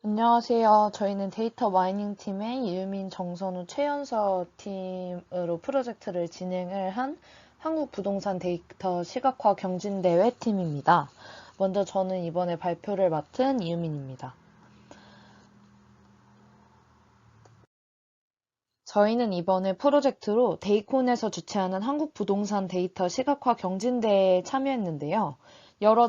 안녕하세요. 저희는 데이터 마이닝 팀의 이유민, 정선우, 최연서 팀으로 프로젝트를 진행을 한 한국부동산 데이터 시각화 경진대회 팀입니다. 먼저 저는 이번에 발표를 맡은 이유민입니다. 저희는 이번에 프로젝트로 데이콘에서 주최하는 한국부동산 데이터 시각화 경진대회에 참여했는데요. 여러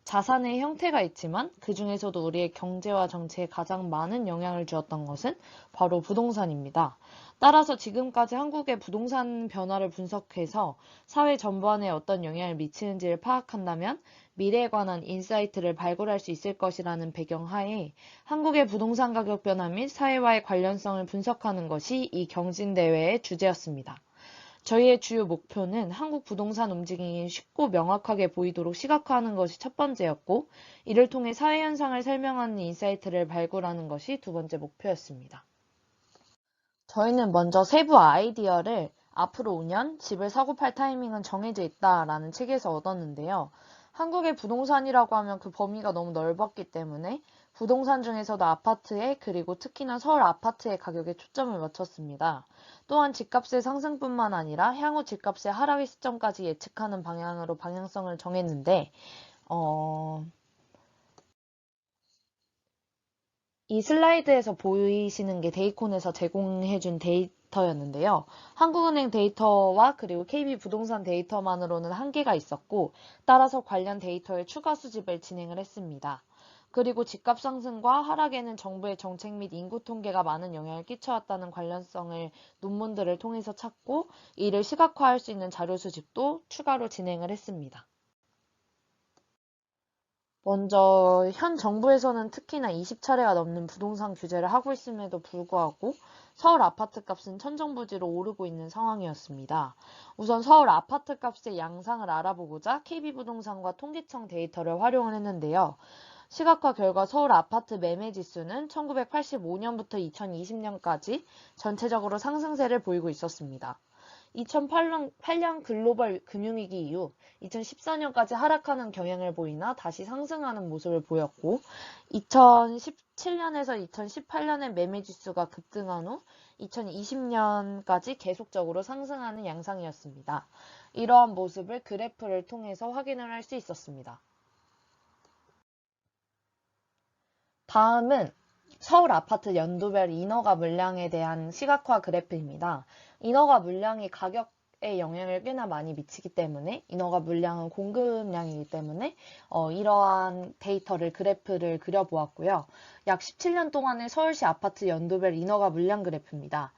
자산의 형태가 있지만 그 중에서도 우리의 경제와 정치에 가장 많은 영향을 주었던 것은 바로 부동산입니다. 따라서 지금까지 한국의 부동산 변화를 분석해서 사회 전반에 어떤 영향을 미치는지를 파악한다면 미래에 관한 인사이트를 발굴할 수 있을 것이라는 배경하에 한국의 부동산 가격 변화 및 사회와의 관련성을 분석하는 것이 이 경진대회의 주제였습니다. 저희의 주요 목표는 한국 부동산 움직임이 쉽고 명확하게 보이도록 시각화하는 것이 첫 번째였고, 이를 통해 사회 현상을 설명하는 인사이트를 발굴하는 것이 두 번째 목표였습니다. 저희는 먼저 세부 아이디어를 앞으로 5년 집을 사고 팔 타이밍은 정해져 있다라는 책에서 얻었는데요. 한국의 부동산이라고 하면 그 범위가 너무 넓었기 때문에 부동산 중에서도 아파트에 그리고 특히나 서울 아파트의 가격에 초점을 맞췄습니다. 또한 집값의 상승뿐만 아니라 향후 집값의 하락의 시점까지 예측하는 방향으로 방향성을 정했는데 이 슬라이드에서 보이시는 게 데이콘에서 제공해준 데이터였는데요. 한국은행 데이터와 그리고 KB부동산 데이터만으로는 한계가 있었고, 따라서 관련 데이터의 추가 수집을 진행을 했습니다. 그리고 집값 상승과 하락에는 정부의 정책 및 인구 통계가 많은 영향을 끼쳐왔다는 관련성을 논문들을 통해서 찾고, 이를 시각화할 수 있는 자료 수집도 추가로 진행을 했습니다. 먼저 현 정부에서는 특히나 20차례가 넘는 부동산 규제를 하고 있음에도 불구하고 서울 아파트 값은 천정부지로 오르고 있는 상황이었습니다. 우선 서울 아파트 값의 양상을 알아보고자 KB부동산과 통계청 데이터를 활용을 했는데요. 시각화 결과 서울 아파트 매매 지수는 1985년부터 2020년까지 전체적으로 상승세를 보이고 있었습니다. 2008년 글로벌 금융위기 이후 2014년까지 하락하는 경향을 보이나 다시 상승하는 모습을 보였고 2017년에서 2018년에 매매 지수가 급등한 후 2020년까지 계속적으로 상승하는 양상이었습니다. 이러한 모습을 그래프를 통해서 확인을 할 수 있었습니다. 다음은 서울 아파트 연도별 인허가 물량에 대한 시각화 그래프입니다. 인허가 물량이 가격에 영향을 꽤나 많이 미치기 때문에 인허가 물량은 공급량이기 때문에 이러한 데이터를 그래프를 그려보았고요. 약 17년 동안의 서울시 아파트 연도별 인허가 물량 그래프입니다.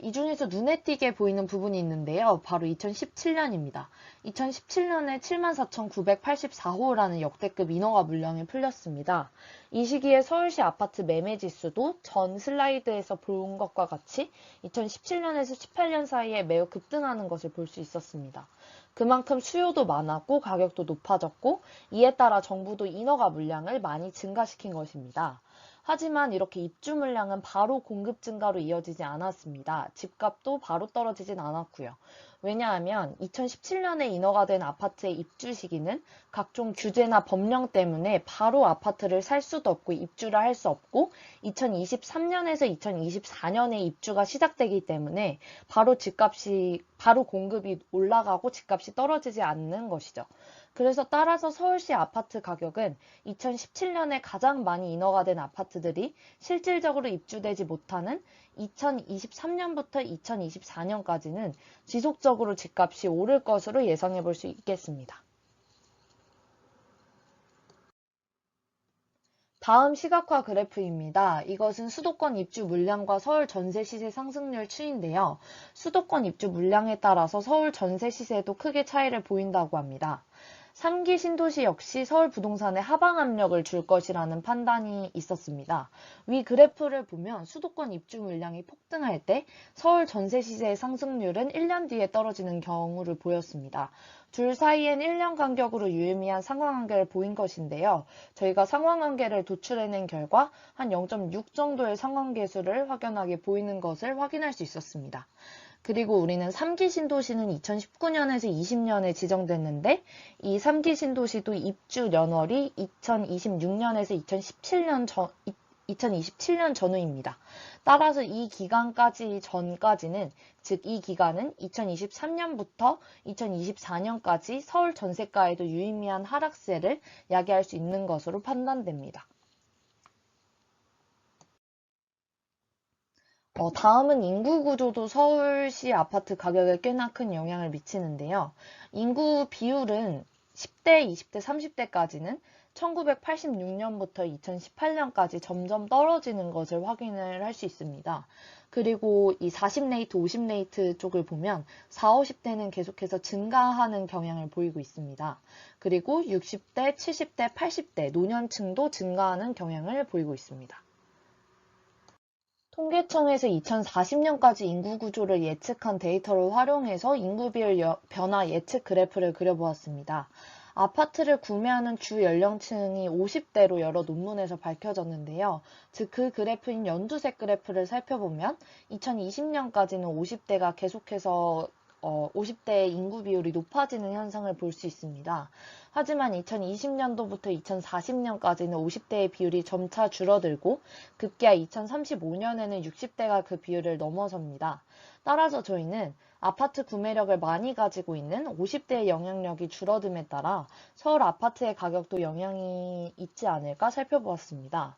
이 중에서 눈에 띄게 보이는 부분이 있는데요. 바로 2017년입니다. 2017년에 74,984호라는 역대급 인허가 물량이 풀렸습니다. 이 시기에 서울시 아파트 매매 지수도 전 슬라이드에서 본 것과 같이 2017년에서 18년 사이에 매우 급등하는 것을 볼 수 있었습니다. 그만큼 수요도 많았고 가격도 높아졌고 이에 따라 정부도 인허가 물량을 많이 증가시킨 것입니다. 하지만 이렇게 입주 물량은 바로 공급 증가로 이어지지 않았습니다. 집값도 바로 떨어지진 않았고요. 왜냐하면 2017년에 인허가 된 아파트의 입주 시기는 각종 규제나 법령 때문에 바로 아파트를 살 수도 없고 입주를 할 수 없고 2023년에서 2024년에 입주가 시작되기 때문에 바로 공급이 올라가고 집값이 떨어지지 않는 것이죠. 그래서 따라서 서울시 아파트 가격은 2017년에 가장 많이 인허가 된 아파트들이 실질적으로 입주되지 못하는 2023년부터 2024년까지는 지속적으로 집값이 오를 것으로 예상해 볼 수 있겠습니다. 다음 시각화 그래프입니다. 이것은 수도권 입주 물량과 서울 전세 시세 상승률 추이인데요. 수도권 입주 물량에 따라서 서울 전세 시세도 크게 차이를 보인다고 합니다. 3기 신도시 역시 서울 부동산에 하방 압력을 줄 것이라는 판단이 있었습니다. 위 그래프를 보면 수도권 입주 물량이 폭등할 때 서울 전세 시세의 상승률은 1년 뒤에 떨어지는 경우를 보였습니다. 둘 사이엔 1년 간격으로 유의미한 상관관계를 보인 것인데요. 저희가 상관관계를 도출해낸 결과 한 0.6 정도의 상관계수를 확연하게 보이는 것을 확인할 수 있었습니다. 그리고 우리는 3기 신도시는 2019년에서 20년에 지정됐는데 이 3기 신도시도 입주 연월이 2026년에서 2027년 전후입니다. 따라서 이 기간까지 전까지는, 즉 이 기간은 2023년부터 2024년까지 서울 전세가에도 유의미한 하락세를 야기할 수 있는 것으로 판단됩니다. 다음은 인구 구조도 서울시 아파트 가격에 꽤나 큰 영향을 미치는데요. 인구 비율은 10대, 20대, 30대까지는 1986년부터 2018년까지 점점 떨어지는 것을 확인을 할 수 있습니다. 그리고 이 40레이트, 50레이트 쪽을 보면 40, 50대는 계속해서 증가하는 경향을 보이고 있습니다. 그리고 60대, 70대, 80대 노년층도 증가하는 경향을 보이고 있습니다. 통계청에서 2040년까지 인구 구조를 예측한 데이터를 활용해서 인구 비율 변화 예측 그래프를 그려보았습니다. 아파트를 구매하는 주 연령층이 50대로 여러 논문에서 밝혀졌는데요. 즉 그 그래프인 연두색 그래프를 살펴보면 2020년까지는 50대가 계속해서 50대의 인구 비율이 높아지는 현상을 볼 수 있습니다. 하지만 2020년도부터 2040년까지는 50대의 비율이 점차 줄어들고 급기야 2035년에는 60대가 그 비율을 넘어섭니다. 따라서 저희는 아파트 구매력을 많이 가지고 있는 50대의 영향력이 줄어듦에 따라 서울 아파트의 가격도 영향이 있지 않을까 살펴보았습니다.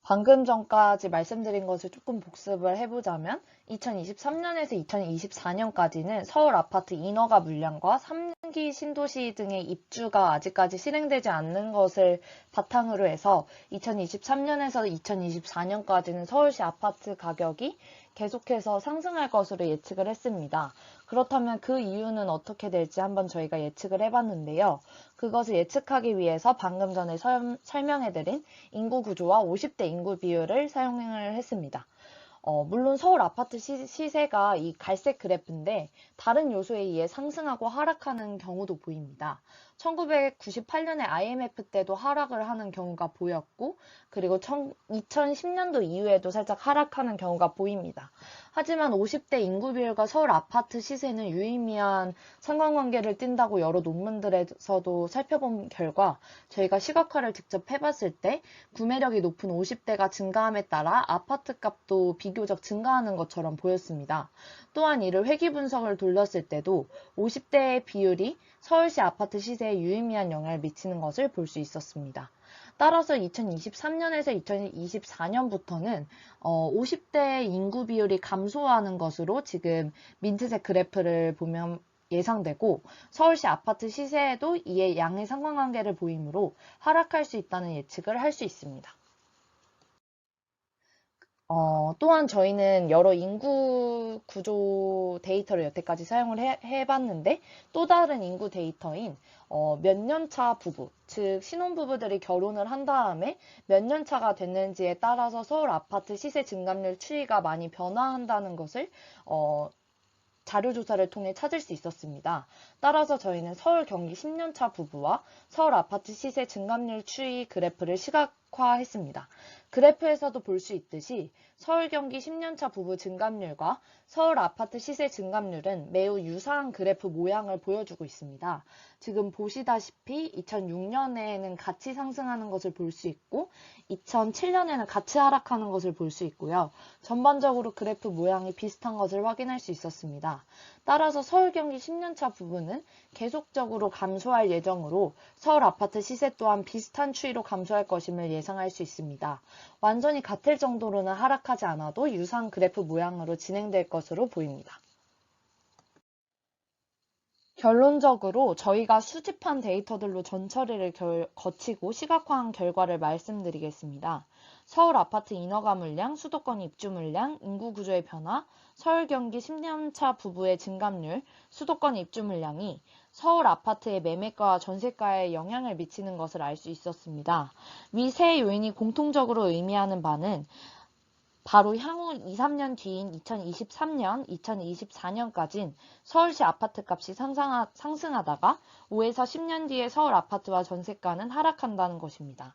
방금 전까지 말씀드린 것을 조금 복습을 해보자면 2023년에서 2024년까지는 서울 아파트 인허가 물량과 3기 신도시 등의 입주가 아직까지 실행되지 않는 것을 바탕으로 해서 2023년에서 2024년까지는 서울시 아파트 가격이 계속해서 상승할 것으로 예측을 했습니다. 그렇다면 그 이유는 어떻게 될지 한번 저희가 예측을 해봤는데요. 그것을 예측하기 위해서 방금 전에 설명해드린 인구 구조와 50대 인구 비율을 사용을 했습니다. 물론 서울 아파트 시세가 이 갈색 그래프인데 다른 요소에 의해 상승하고 하락하는 경우도 보입니다. 1998년에 IMF 때도 하락을 하는 경우가 보였고, 그리고 2010년도 이후에도 살짝 하락하는 경우가 보입니다. 하지만 50대 인구 비율과 서울 아파트 시세는 유의미한 상관관계를 띈다고 여러 논문들에서도 살펴본 결과 저희가 시각화를 직접 해봤을 때 구매력이 높은 50대가 증가함에 따라 아파트 값도 비교적 증가하는 것처럼 보였습니다. 또한 이를 회귀 분석을 돌렸을 때도 50대의 비율이 서울시 아파트 시세에 유의미한 영향을 미치는 것을 볼 수 있었습니다. 따라서 2023년에서 2024년부터는 50대 인구 비율이 감소하는 것으로 지금 민트색 그래프를 보면 예상되고 서울시 아파트 시세에도 이에 양의 상관관계를 보이므로 하락할 수 있다는 예측을 할 수 있습니다. 또한 저희는 여러 인구 구조 데이터를 여태까지 사용을 해봤는데 또 다른 인구 데이터인 몇 년 차 부부, 즉 신혼부부들이 결혼을 한 다음에 몇 년 차가 됐는지에 따라서 서울 아파트 시세 증감률 추이가 많이 변화한다는 것을 자료조사를 통해 찾을 수 있었습니다. 따라서 저희는 서울 경기 10년차 부부와 서울 아파트 시세 증감률 추이 그래프를 시각화했습니다. 그래프에서도 볼 수 있듯이 서울 경기 10년차 부부 증감률과 서울 아파트 시세 증감률은 매우 유사한 그래프 모양을 보여주고 있습니다. 지금 보시다시피 2006년에는 같이 상승하는 것을 볼 수 있고 2007년에는 같이 하락하는 것을 볼 수 있고요. 전반적으로 그래프 모양이 비슷한 것을 확인할 수 있었습니다. 따라서 서울 경기 10년차 부분은 계속적으로 감소할 예정으로 서울 아파트 시세 또한 비슷한 추이로 감소할 것임을 예상할 수 있습니다. 완전히 같을 정도로는 하락하지 않아도 유사한 그래프 모양으로 진행될 것으로 보입니다. 결론적으로 저희가 수집한 데이터들로 전처리를 거치고 시각화한 결과를 말씀드리겠습니다. 서울 아파트 인허가 물량, 수도권 입주 물량, 인구 구조의 변화, 서울 경기 10년차 부부의 증감률, 수도권 입주 물량이 서울 아파트의 매매가와 전세가에 영향을 미치는 것을 알 수 있었습니다. 위 세 요인이 공통적으로 의미하는 바는 바로 향후 2, 3년 뒤인 2023년, 2024년까진 서울시 아파트 값이 상승하다가 5에서 10년 뒤에 서울 아파트와 전세가는 하락한다는 것입니다.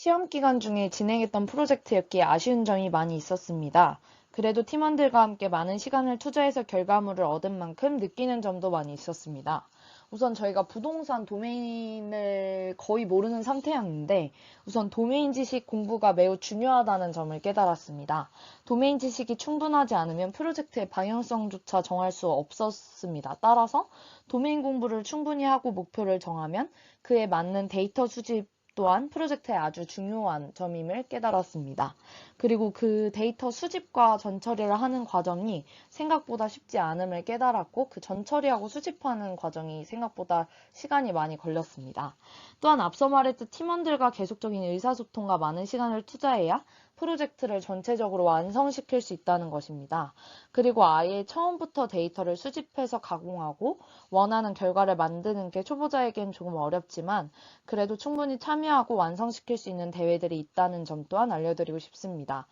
시험 기간 중에 진행했던 프로젝트였기에 아쉬운 점이 많이 있었습니다. 그래도 팀원들과 함께 많은 시간을 투자해서 결과물을 얻은 만큼 느끼는 점도 많이 있었습니다. 우선 저희가 부동산 도메인을 거의 모르는 상태였는데 우선 도메인 지식 공부가 매우 중요하다는 점을 깨달았습니다. 도메인 지식이 충분하지 않으면 프로젝트의 방향성조차 정할 수 없었습니다. 따라서 도메인 공부를 충분히 하고 목표를 정하면 그에 맞는 데이터 수집 또한 프로젝트의 아주 중요한 점임을 깨달았습니다. 그리고 그 데이터 수집과 전처리를 하는 과정이 생각보다 쉽지 않음을 깨달았고 그 전처리하고 수집하는 과정이 생각보다 시간이 많이 걸렸습니다. 또한 앞서 말했듯 팀원들과 계속적인 의사소통과 많은 시간을 투자해야 프로젝트를 전체적으로 완성시킬 수 있다는 것입니다. 그리고 아예 처음부터 데이터를 수집해서 가공하고 원하는 결과를 만드는 게 초보자에겐 조금 어렵지만 그래도 충분히 참여하고 완성시킬 수 있는 대회들이 있다는 점 또한 알려드리고 싶습니다.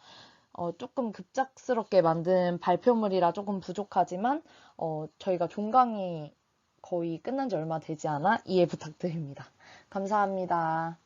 조금 급작스럽게 만든 발표물이라 조금 부족하지만 저희가 종강이 거의 끝난 지 얼마 되지 않아 이해 부탁드립니다. 감사합니다.